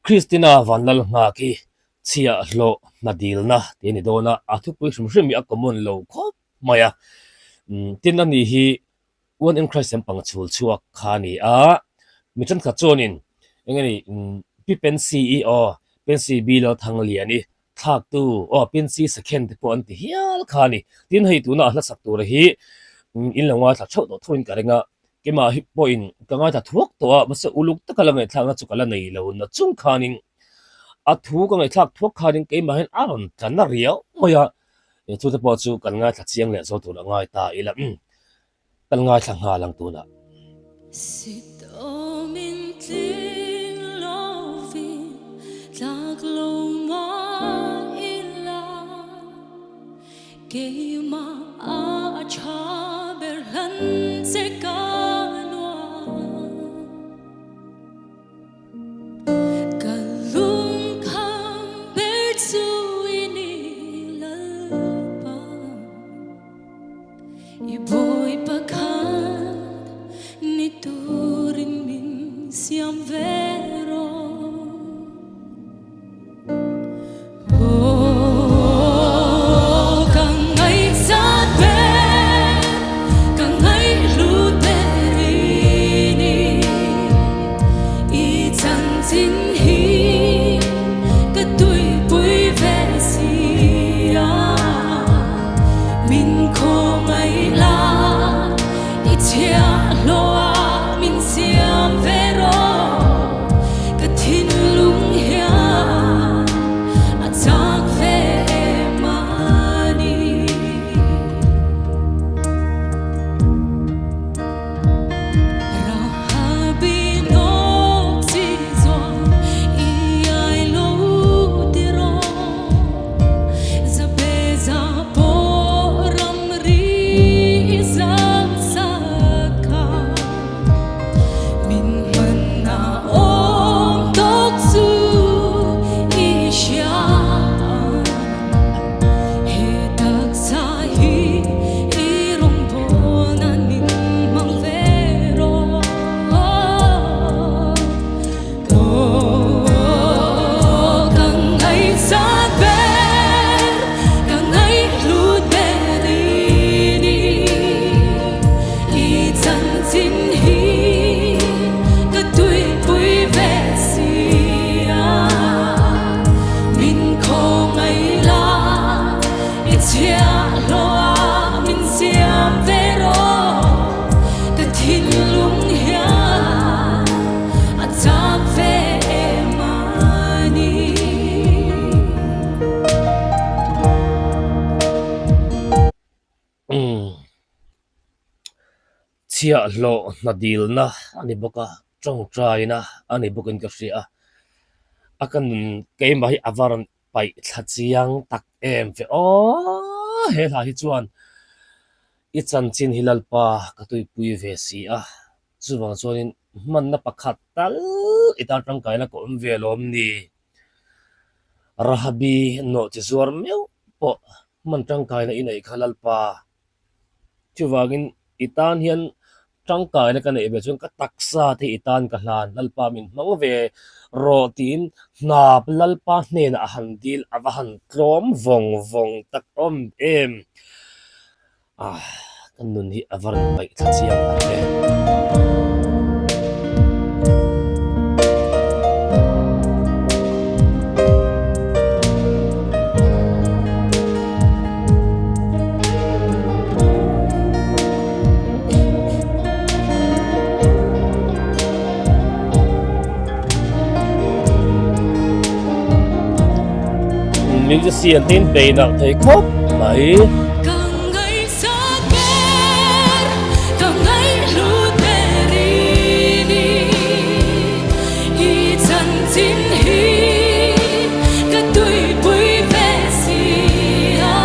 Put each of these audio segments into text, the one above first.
Christina van lal nga ki chia lo na deal na tiani dona athu pui shrim ya common lo khop maya tin ani hi one in Christ pang chul chuak khani a mission kha chonin engani pen CEO pen CB lo thang liani thak tu pen C second po anti hial khani tin hei tu na hla sak tu hi in lawa thak chho do thoin karenga kema hi point kanga ta thuak to masa uluk takala ngai thanga chukala nei lo na chung khanin athu ka ngai thak thuak khanin kema hen aron tanna riau moya chu te po chu kan nga thak chiang le zo tu la ngai ta ila kan ngai thang ha lang tu na Sit om in ting loving lag lo ma ila kema a cha ber han se kanwa kalung kham ber chu ini lalpa I boy pakhan ni turin min siam vero kang ai sat ve kang ai lu terini I chang chin hi ka tui pui ve sia min khong ai la I chia loa min siam vero ka thin lung hia a chak ve mani rahabi no chi zo I ai lo tiro zabeza po ramri zam saka min man na om tok su I sha he tak sa hi I rong po na nin mang vero kang ai sat ver kang ai lut berini I chang chin hi ka tui pui ve sia min khong ai la I chia loa min siam vero ka thin lung hia a chak ve mani chia lo na deal na ani boka chong trai na ani bokin ka ria akan kema hi avaran pai thachiang tak em fe he la hi chuan I chan chin hilal pa ka tui pui ve si chuwang chuanin man na pakhat tal ita tang kai na ko ve lom ni rahabi no ti zuar meu po man tang kai na inai khalal pa chuwangin itan hian tang kai na kan ebe chung ka taksa thi itan ka hlan lalpa min mang ve ro tin nap lalpa hne na han dil awahan klom vong vong tak om em kan nun hi avaran pai thachiang le musician tin pe na thei khop mai kang ai sat ver kang ai lu terini I chan chin hi ka tui pui ve sia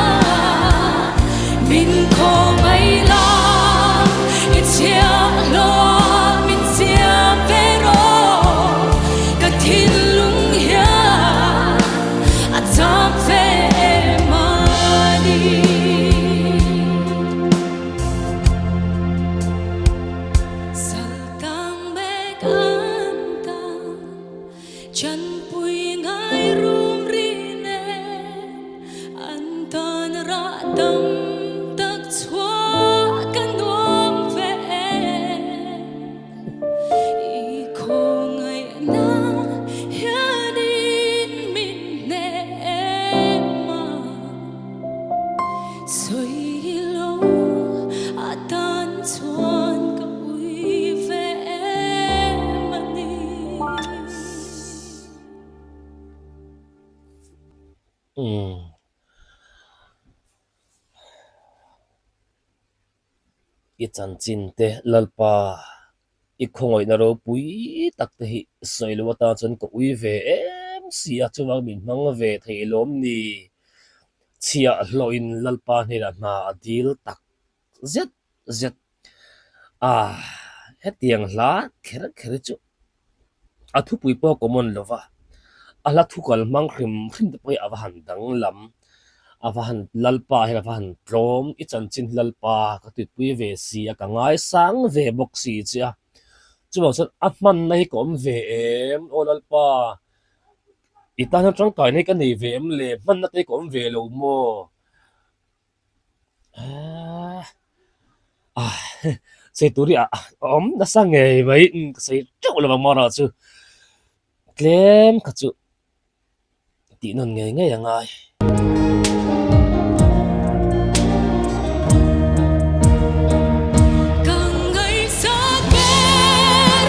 min khong ai la I chia loa min siam vero ka thin lung hia a chak ve mani bùi ngài rum ri nè an tan ra tâm tắc chúa căn nuông về y khô ngày na hiền in min nè mà soi lâu a tan chuan ka ui ve mani i chan chin te lalpa i khongoi na ro pui tak te hi soilo ta chon ko ui ve em sia chuwang min mang ve theilom ni chia hloin lalpa ni ra na adil tak zet zet hetiang hla kher kher chu athu pui po common lova ala thu kal mang khrim khrim te poi awahan dang lam awahan lalpa he awahan trom i chan chin lalpa ka tu pui ve si ka ngai sang ve bok si chia chuwa san atman nei kom ve em o lalpa itan tang kai nei ka nei ve em le man na te kom ve lo mo sei turi om na sang nge mai sei chau la ma ra chu klem ka chu ti non nge nge yang ai càng ngày xa kén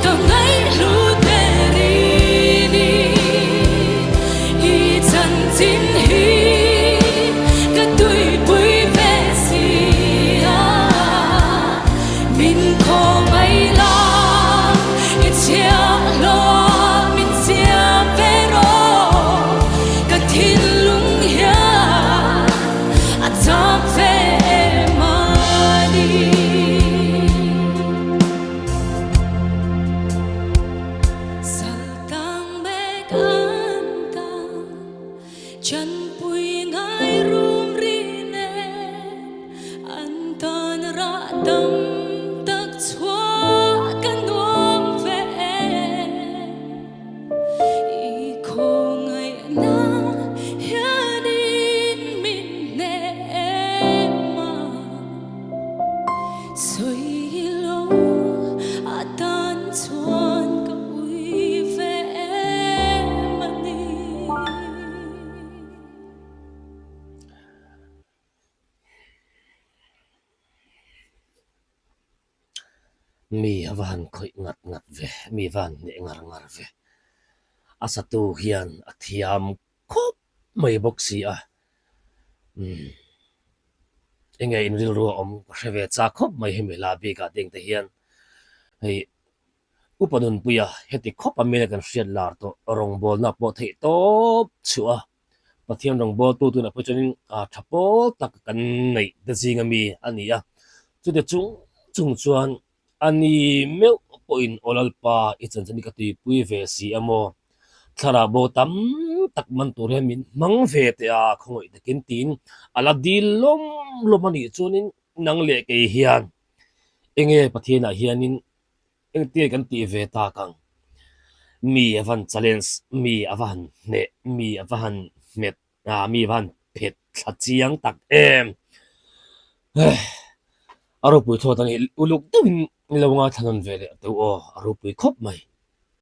càng ngày lu tê đi đi y chân chín hi cái tuổi bụi về xì min khô ngày la y chia lo min chia về ro cái thiên lung ya a chop về chân bùi ngài rum ri nè an tan ra tâm tắc chúa căn nuông về y khô ngày na hiền in min nè mà soi lâu a tan chuan ka ui ve mani mi awan khoi ngat ngat ve mi van ne ngar ngar ve asatu hian athiam khop mai bok si enge in ril ro om reve cha khop mai hemi la bi ka ding te hian hei upanun puya heti khop american shiat lar to rong bol na po thei top chua pathiam rong bol tu na pochonin thapo tak kan nei de jinga mi ania chu de chung chuan ani meu point olalpa ichan chani ka ti pui ve si amo thara bo tam tak man tur hemin mang ve te khongoi te kin tin ala dil lomani chunin nang le ke hian enge pathina hianin eng te kan ti ve ta kang mi avan challenge mi avan ne mi avan met mi van phet thachiang tak em aro pui tho tang uluk tuin lawanga thanon vele to aro pui khop mai